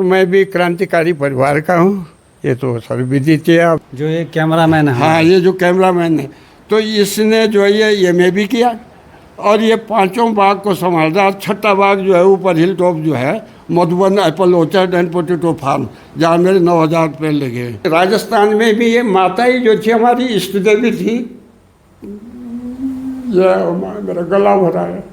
मैं भी क्रांतिकारी परिवार का हूँ। ये तो सर विदित है। आप जो ये कैमरामैन है, हाँ, ये जो कैमरामैन है तो इसने जो है ये में भी किया और ये पांचों बाग को संभाल रहा। छठा बाग जो है ऊपर हिल टॉप जो है Madhuban apple orchard and potato farm, जहाँ मेरे 9,000 पेड़ लगे। राजस्थान में भी ये माता ही जो थी हमारी इष्ट देवी थी। ये मेरा गला भरा है।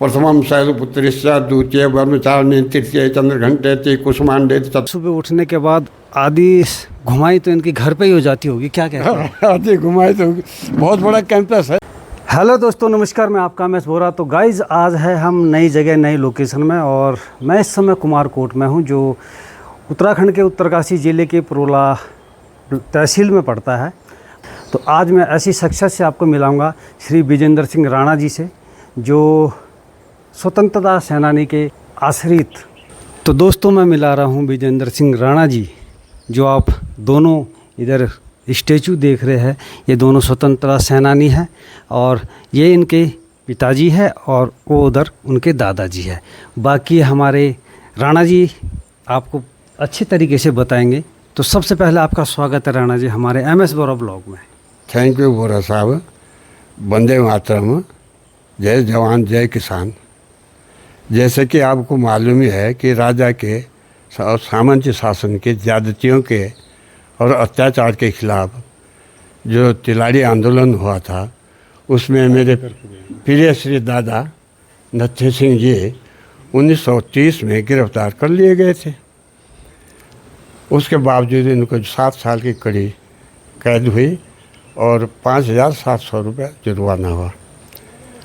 प्रथमम शैलपुत्रिश्च द्वितीय ब्रह्मचारिणी तृतीय चंद्रघंटे कुसुमांडे। सुबह उठने के बाद आदि घुमाई तो इनकी घर पे ही हो जाती होगी, क्या कहते हैं? आदि घुमाई तो बहुत बड़ा कैंपस है। हेलो दोस्तों, नमस्कार। मैं आपका एमएस बोरा। तो गाइज़, आज है हम नई जगह नई लोकेशन में और मैं इस समय कुमारकोट में हूं, जो उत्तराखंड के उत्तरकाशी ज़िले के पुरोला तहसील में पड़ता है। तो आज मैं ऐसी शख्सियत से आपको मिलाऊंगा, श्री विजेंद्र सिंह राणा जी से, जो स्वतंत्रता सेनानी के आश्रित। तो दोस्तों, मैं मिला रहा हूं विजेंद्र सिंह राणा जी, जो आप दोनों इधर स्टैचू देख रहे हैं। ये दोनों स्वतंत्रता सेनानी हैं और ये इनके पिताजी है और वो उधर उनके दादाजी है। बाकी हमारे राणा जी आपको अच्छे तरीके से बताएंगे। तो सबसे पहले आपका स्वागत है राणा जी हमारे एमएस बोरा ब्लॉग में। थैंक यू बोरा साहब। वंदे मातरम, जय जवान जय किसान। जैसे कि आपको मालूम ही है कि राजा के और सामंत शासन के ज़्यादतियों के और अत्याचार के खिलाफ जो तिलारी आंदोलन हुआ था, उसमें मेरे प्रिय श्री दादा नत्थे सिंह जी 1930 में गिरफ्तार कर लिए गए थे। उसके बावजूद इनको 7 साल की कड़ी कैद हुई और 5,700 रुपये जुर्माना हुआ।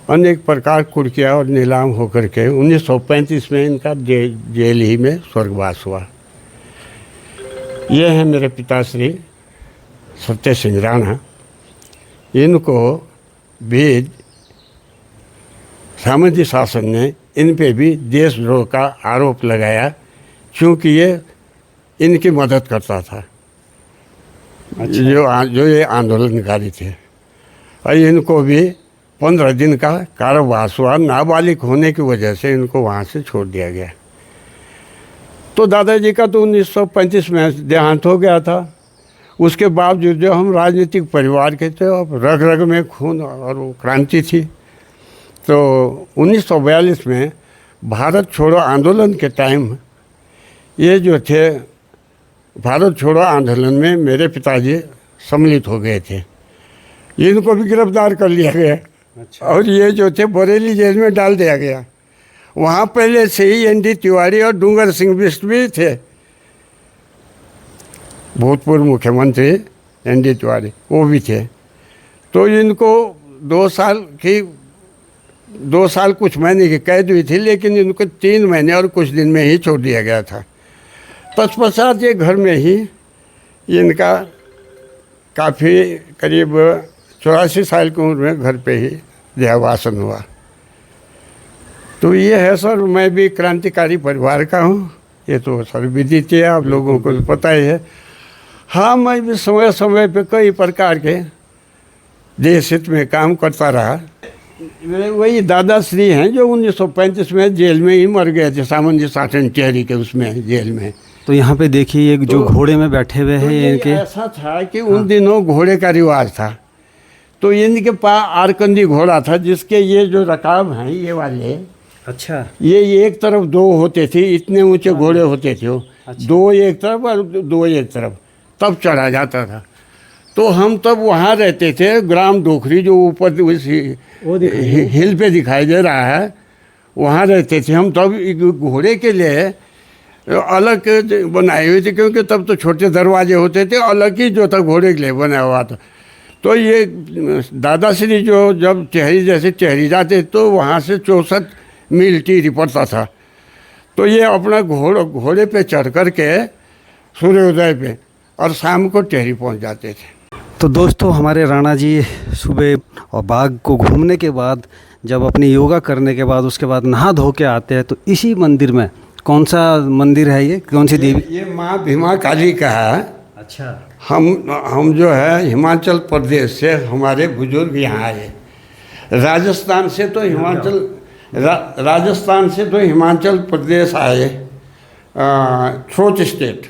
अनेक प्रकार कुर्किया और नीलाम होकर के 1935 में इनका जेल ही में स्वर्गवास हुआ। ये हैं मेरे पिताश्री सत्य सिंह राणा। इनको भी सामंती शासन ने इन पे भी देशद्रोह का आरोप लगाया, क्योंकि ये इनकी मदद करता था। अच्छा। जो ये आंदोलनकारी थे। और इनको भी 15 दिन का कारावास हुआ। नाबालिग होने की वजह से इनको वहाँ से छोड़ दिया गया। तो दादाजी का तो 1935 में देहांत हो गया था। उसके बावजूद जो हम राजनीतिक परिवार के थे, अब रग रग में खून और वो क्रांति थी। तो 1942 में भारत छोड़ो आंदोलन के टाइम ये जो थे, भारत छोड़ो आंदोलन में मेरे पिताजी सम्मिलित हो गए थे। इनको भी गिरफ्तार कर लिया गया। अच्छा। और ये जो थे बरेली जेल में डाल दिया गया। वहाँ पहले से ही एन डी तिवारी और डूंगर सिंह बिष्ट भी थे। भूतपूर्व मुख्यमंत्री एन डी तिवारी वो भी थे। तो इनको 2 साल कुछ महीने की कैद हुई थी, लेकिन इनको 3 महीने और कुछ दिन में ही छोड़ दिया गया था। तत्पश्चात ये घर में ही इनका काफ़ी करीब 84 साल की उम्र में घर पे ही देहावसान हुआ। तो ये है सर, मैं भी क्रांतिकारी परिवार का हूँ। ये तो सर विदित है, आप लोगों को पता ही है। हाँ, मैं भी समय समय पे कई प्रकार के देश हित में काम करता रहा। वही दादाश्री हैं जो 1935 में जेल में ही मर गए थे, सामंती शासन टिहरी के उसमें जेल में। तो यहाँ पे देखिए ये जो घोड़े में बैठे हुए हैं, तो इनके ऐसा था कि उन दिनों घोड़े का रिवाज था। तो इनके पास आरकंदी घोड़ा था, जिसके ये जो रकाब हैं ये वाले। अच्छा। ये एक तरफ 2 होते थे, इतने ऊंचे घोड़े होते थे वो। अच्छा। 2 एक तरफ और 2 एक तरफ, तब चढ़ा जाता था। तो हम तब वहाँ रहते थे, ग्राम डोखरी जो ऊपर उस हिल पे दिखाई दे रहा है, वहाँ रहते थे हम। तब घोड़े के लिए अलग बनाए हुए थे, क्योंकि तब तो छोटे दरवाजे होते थे, अलग ही जो था घोड़े के लिए बना हुआ था। तो ये दादाश्री जो जब टिहरी जाते तो वहाँ से 64 मील टिहरी पड़ता था। तो ये अपना घोड़े पे चढ़ कर के सूर्योदय पे और शाम को टिहरी पहुँच जाते थे। तो दोस्तों, हमारे राणा जी सुबह और बाग को घूमने के बाद, जब अपनी योगा करने के बाद, उसके बाद नहा धो के आते हैं, तो इसी मंदिर में, कौन सा मंदिर है ये, कौन सी देवी? ये माँ भीमा काली का है। अच्छा। हम जो है हिमाचल प्रदेश से हमारे बुजुर्ग यहाँ आए। राजस्थान से तो हिमाचल प्रदेश आए। Throat state.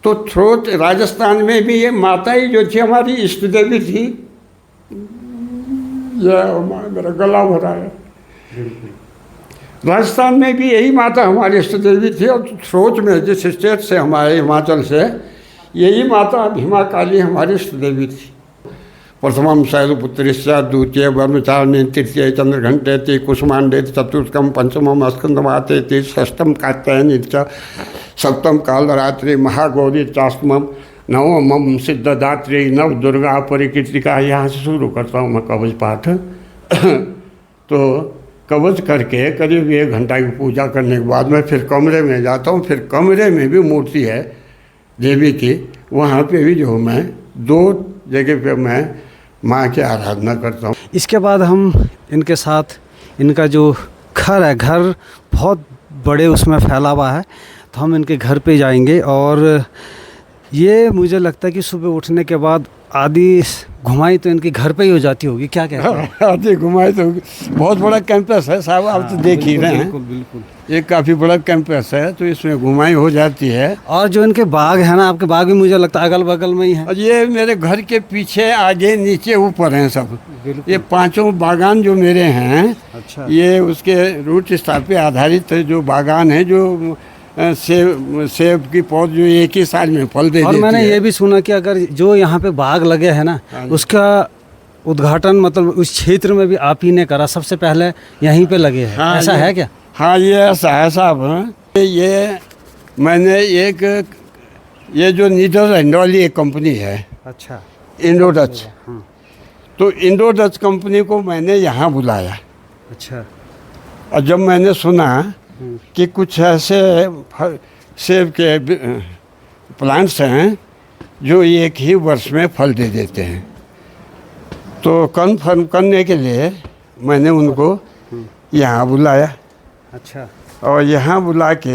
तो थ्रोट राजस्थान में भी ये माता ही जो थी हमारी इष्ट देवी थी। यह मेरा गला भरा है। राजस्थान में भी यही माता हमारी इष्ट देवी थी, और थ्रोट में जिस स्टेट से हमारे हिमाचल से, यही माता भीमा काली हमारी इष्ट देवी थी। प्रथमम शैलपुत्रिश्च, द्वितीय ब्रह्मचारिणी, तृतीय चंद्रघंटेति, कुसुमांडे चतुर्थम पंचमम स्कंदमातेति, षष्ठम कात्यायनी च, सप्तम कालरात्रि महागौरी चाष्टमम, नवमम सिद्धदात्री, नव दुर्गा परिकीर्तिका। यहाँ से शुरू करता हूँ मैं कवच पाठ। तो कवच करके करीब 1 घंटा की पूजा करने के बाद मैं फिर कमरे में जाता हूँ। फिर कमरे में भी मूर्ति है देवी की, वहाँ पे भी जो मैं 2 जगह पे मैं माँ की आराधना करता हूँ। इसके बाद हम इनके साथ, इनका जो घर है, घर बहुत बड़े उसमें फैला हुआ है, तो हम इनके घर पे जाएंगे। और ये मुझे लगता है कि सुबह उठने के बाद आधी घुमाई तो इनके घर पे ही हो जाती होगी, क्या कहते हैं? आधी घुमाई तो बहुत बड़ा कैंपस है साहब, आप तो देख ही रहे हैं। बिल्कुल बिल्कुल, ये काफ़ी बड़ा कैंपस है, तो इसमें घुमाई हो जाती है। और जो इनके बाग है ना, आपके बाग भी मुझे लगता है अगल बगल में ही है। और ये मेरे घर के पीछे, आगे, नीचे, ऊपर हैं सब। ये 5 बागान जो मेरे हैं, अच्छा, ये उसके रूट स्टार पे आधारित जो बागान है, जो सेब की पौध जो एक ही साल में फल दे और देती मैंने है। ये भी सुना कि अगर जो यहाँ पे बाग लगे हैं ना, उसका उद्घाटन मतलब उस क्षेत्र में भी आप ही ने करा, सबसे पहले यहीं पे लगे हैं। हाँ, ऐसा है क्या? हाँ, ये ऐसा है साहब। ये मैंने ये जो नीदरलैंड वाली एक कंपनी है, अच्छा, इंडो डच, तो इंडो डच कंपनी को मैंने यहाँ बुलाया। अच्छा, और जब मैंने सुना कि कुछ ऐसे सेब के प्लांट्स हैं जो एक ही वर्ष में फल दे देते हैं, तो कन्फर्म करने के लिए मैंने उनको यहाँ बुलाया। अच्छा, और यहाँ बुला के,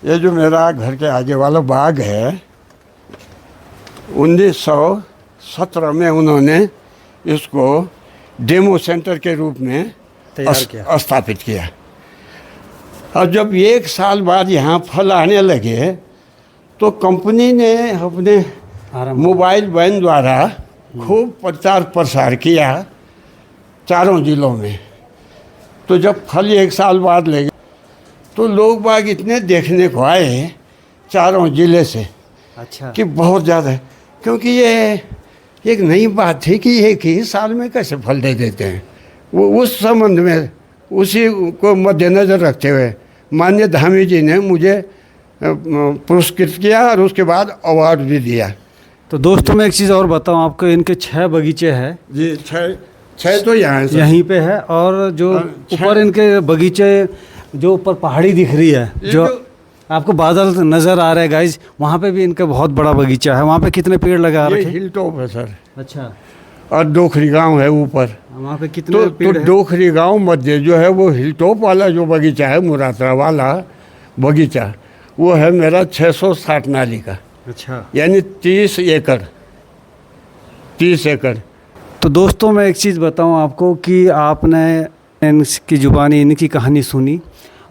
ये जो मेरा घर के आगे वाला बाग है, 1917 में उन्होंने इसको डेमो सेंटर के रूप में तैयार किया। स्थापित किया। और जब 1 साल बाद यहाँ फल आने लगे, तो कंपनी ने अपने मोबाइल वैन द्वारा खूब प्रचार प्रसार किया 4 जिलों में। तो जब फल 1 साल बाद लगे, तो लोग बाग इतने देखने को आए 4 जिले से, अच्छा, कि बहुत ज़्यादा, क्योंकि ये एक नई बात थी कि एक ही साल में कैसे फल दे देते हैं। वो उस संबंध में, उसी को मद्देनज़र रखते हुए माननीय धामी जी ने मुझे पुरस्कृत किया, और उसके बाद अवार्ड भी दिया। तो दोस्तों मैं एक चीज़ और बताऊं आपको, इनके 6 बगीचे हैं जी, 6 तो यहाँ है, यहीं पे है। और जो ऊपर इनके बगीचे, जो ऊपर पहाड़ी दिख रही है, जो आपको बादल नज़र आ रहे हैं गाइज, वहाँ पे भी इनका बहुत बड़ा बगीचा है। वहाँ पे कितने पेड़ लगा रखे? हिल टॉप है सर। अच्छा, और डोखरी गांव है ऊपर। वहाँ पे कितने तो पेड़ हैं? डोखरी गांव मध्य जो है, वो हिल टॉप वाला जो बगीचा है, मुरातरा वाला बगीचा, वो है मेरा 660 नाली का, अच्छा, यानी 30 एकड़। 30 एकड़। तो दोस्तों मैं एक चीज़ बताऊं आपको कि आपने इनकी ज़ुबानी, इनकी कहानी सुनी,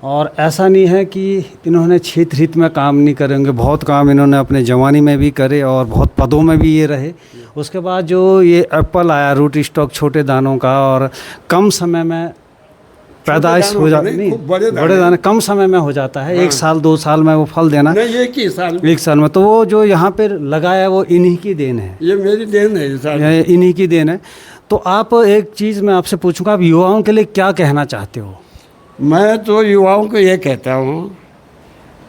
और ऐसा नहीं है कि इन्होंने क्षेत्र हित में काम नहीं करेंगे, बहुत काम इन्होंने अपने जवानी में भी करे और बहुत पदों में भी ये रहे। उसके बाद जो ये एप्पल आया, रूट स्टॉक, छोटे दानों का, और कम समय में पैदाइश हो जाती, नहीं बड़े दाने कम समय में हो जाता है। 1 साल 2 साल में वो फल देना, नहीं, 1 साल में। तो वो जो यहाँ पर लगाया है वो इन्हीं की देन है, ये मेरी देन है सर, इन्हीं की देन है। तो आप, एक चीज़ मैं आपसे पूछूंगा, आप युवाओं के लिए क्या कहना चाहते हो? मैं तो युवाओं को ये कहता हूँ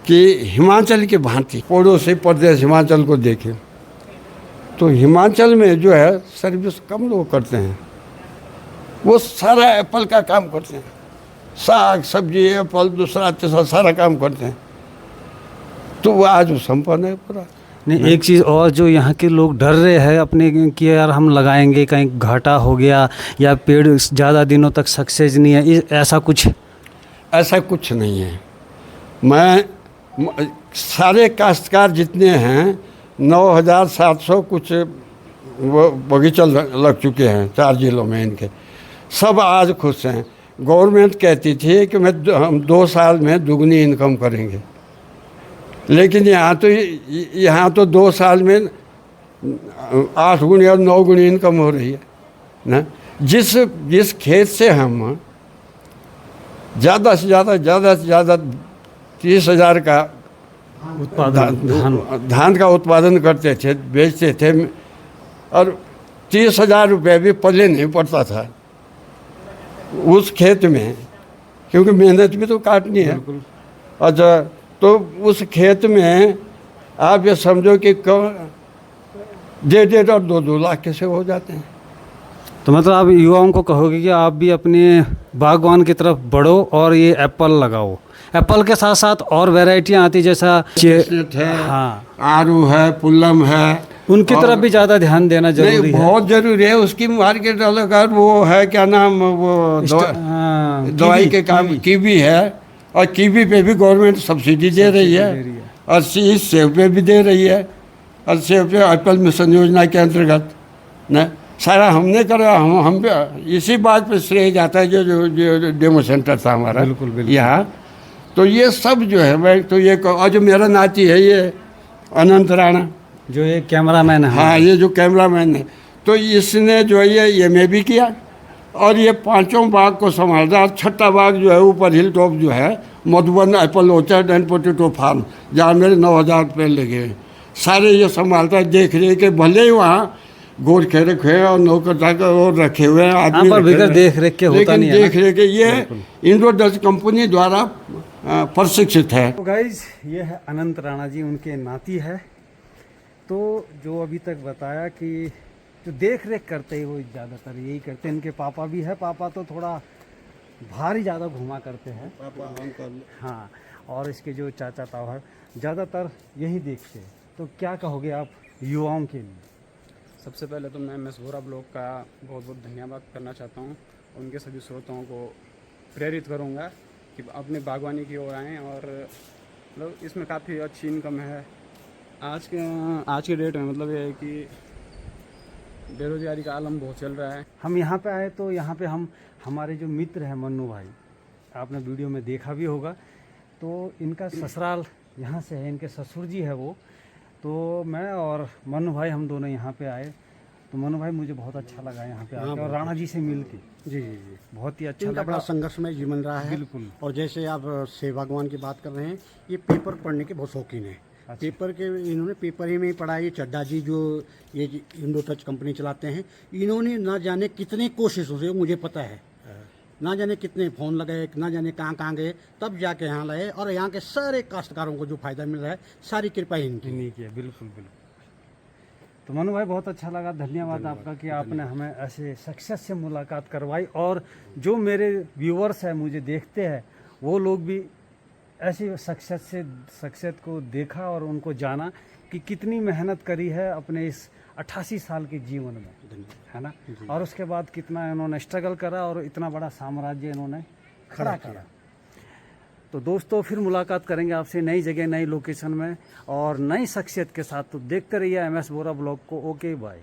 कि हिमाचल की भांति पड़ोसी प्रदेश हिमाचल को देखें, तो हिमाचल में जो है सर्विस कम लोग करते हैं। वो सारा एप्पल का काम करते हैं, साग सब्जी, एप्पल, दूसरा तीसरा सारा काम करते हैं। तो वो आज संपन्न है पूरा। नहीं, एक चीज़ और, जो यहाँ के लोग डर रहे हैं अपने कि यार हम लगाएंगे कहीं घाटा हो गया, या पेड़ ज़्यादा दिनों तक सक्सेस नहीं है, ऐसा कुछ? ऐसा कुछ नहीं है। मैं सारे काश्तकार जितने हैं, 9700 कुछ वो बगीचा लग चुके हैं 4 जिलों में इनके, सब आज खुश हैं। गवर्नमेंट कहती थी कि हम 2 साल में दुगनी इनकम करेंगे, लेकिन यहाँ तो 2 साल में 8 गुनी और 9 गुनी इनकम हो रही है ना। जिस खेत से हम ज़्यादा से ज़्यादा 30,000 का धान का उत्पादन करते थे, बेचते थे, और 30,000 रुपये भी पल्ले नहीं पड़ता था उस खेत में, क्योंकि मेहनत भी तो काटनी है। अच्छा, तो उस खेत में आप ये समझो कि 1.5 और 2 लाख कैसे हो जाते हैं। तो मतलब आप युवाओं को कहोगे कि आप भी अपने बागवान की तरफ बढ़ो और ये एप्पल लगाओ। एप्पल के साथ साथ और वैरायटियां आती जैसा है, हाँ, आरू है, पुल्लम है, उनकी तरफ भी ज़्यादा ध्यान देना जरूरी है। बहुत जरूरी है। उसकी मार्केट अलग है। वो है क्या नाम, वो दवाई के काम कीवी है, और कीवी पे भी गवर्नमेंट सब्सिडी दे रही है, और सेब पे भी दे रही है, और सेब पे एप्पल मिशन योजना के अंतर्गत न सारा हमने करा। हम इसी बात पे श्रेय जाता है जो डेमो सेंटर था हमारा यहाँ। तो ये सब जो है, मैं तो ये, और जो मेरा नाती है ये अनंत राणा, जो ये कैमरामैन है, हाँ, ये जो कैमरामैन है, तो इसने जो है ये MA भी किया, और ये 5 बाग को संभालता। और 6ठा बाग जो है ऊपर हिल टॉप जो है Madhuban apple orchard and potato farm, जहाँ मेरे 9,000 पेड़ लगे हैं, सारे ये संभालता है, देख रेख के। भले ही वहाँ गोर खे रखे और नौकर चाकर और रखे हुए हैं आदमी, पर बगैर देख रेख के होता नहीं है। देख रेख के ये इंडो डच कंपनी द्वारा प्रशिक्षित है। तो गाइज, ये है अनंत राणा जी, उनके नाती है। तो जो अभी तक बताया कि जो देख रेख करते हैं वो ज़्यादातर यही करते हैं। इनके पापा भी है, पापा तो थोड़ा बाहर ही ज़्यादा घुमा करते हैं, हाँ, और इसके जो चाचा ताऊ ज़्यादातर यही देखते हैं। तो क्या कहोगे आप युवाओं के लिए? सबसे पहले तो मैं MS वोरा ब्लॉग का बहुत बहुत धन्यवाद करना चाहता हूँ। उनके सभी श्रोताओं को प्रेरित करूँगा कि अपने बागवानी की ओर आएँ, और मतलब इसमें काफ़ी अच्छी इनकम है। आज के डेट में मतलब ये है कि बेरोजगारी का आलम बहुत चल रहा है। हम यहाँ पे आए तो यहाँ पे हमारे जो मित्र हैं मन्नू भाई, आपने वीडियो में देखा भी होगा, तो इनका ससुराल यहाँ से है, इनके ससुर जी है वो। तो मैं और मन्नू भाई हम दोनों यहाँ पे आए। तो मन्नू भाई, मुझे बहुत अच्छा लगा यहाँ पे आके, और राणा जी से मिल के। जी जी जी, बहुत ही अच्छा लगा। बड़ा संघर्षमय जीवन रहा है। बिल्कुल। और जैसे आप सेब बागवान की बात कर रहे हैं, ये पेपर पढ़ने के बहुत शौकीन है। अच्छा। पेपर के इन्होंने पेपर ही में पढ़ा। ये चड्डा जी जो ये इंडो टच कंपनी चलाते हैं, इन्होंने ना जाने कितने कोशिशों से, मुझे पता है, ना जाने कितने फ़ोन लगाए, ना जाने कहाँ गए, तब जाके यहाँ लाए। और यहाँ के सारे काश्तकारों को जो फ़ायदा मिल रहा है, सारी कृपा इनकी नहीं किया। बिल्कुल बिल्कुल। तो मनु भाई, बहुत अच्छा लगा, धन्यवाद आपका कि आपने हमें ऐसे सक्सेस से मुलाकात करवाई। और जो मेरे व्यूअर्स हैं, मुझे देखते हैं, वो लोग भी ऐसी सक्सेस को देखा और उनको जाना कि कितनी मेहनत करी है अपने इस 88 साल के जीवन में, है ना। और उसके बाद कितना इन्होंने स्ट्रगल करा और इतना बड़ा साम्राज्य इन्होंने खड़ा किया। तो दोस्तों, फिर मुलाकात करेंगे आपसे नई जगह, नई लोकेशन में और नई शख्सियत के साथ। तो देखते रहिए MS वोरा ब्लॉग को। Okay, bye.